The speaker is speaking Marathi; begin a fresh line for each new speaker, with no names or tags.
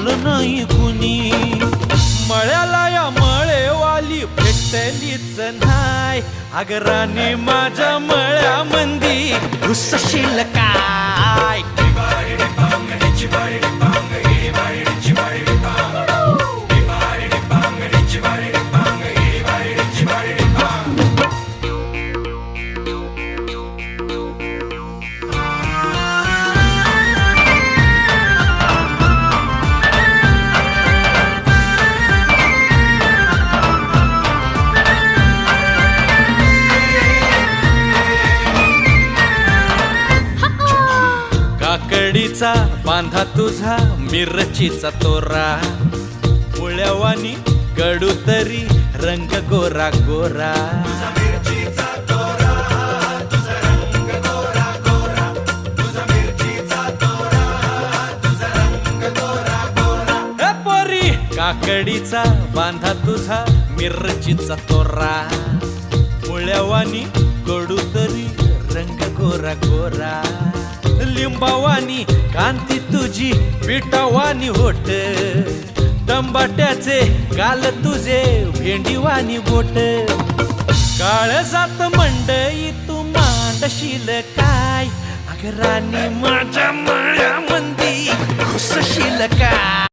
पाहिलं नाही कुणी. मळ्याला या मळेवाली भेटलीच नाय. अगं राणी माझ्या मळ्यामंदी घुसशील काय. काकडीचा बांधा तुझा मिरचीचा तोरा. मुळ्यावानी कडू तरी रंग गोरा गोरा. पोरी काकडीचा बांधा तुझा मिरचीचा तोरा. मुळ्यावानी कडू तरी रंग गोरा गोरा. लिंबावानी कांती तुझी पिठावानी होट. टंबाट्याचे गाल तुझे भेंडीवानी बोट. काळजात मंडई तू मांडशील काय. अगं राणी माझ्या मळ्यामंदी घुसशील काय.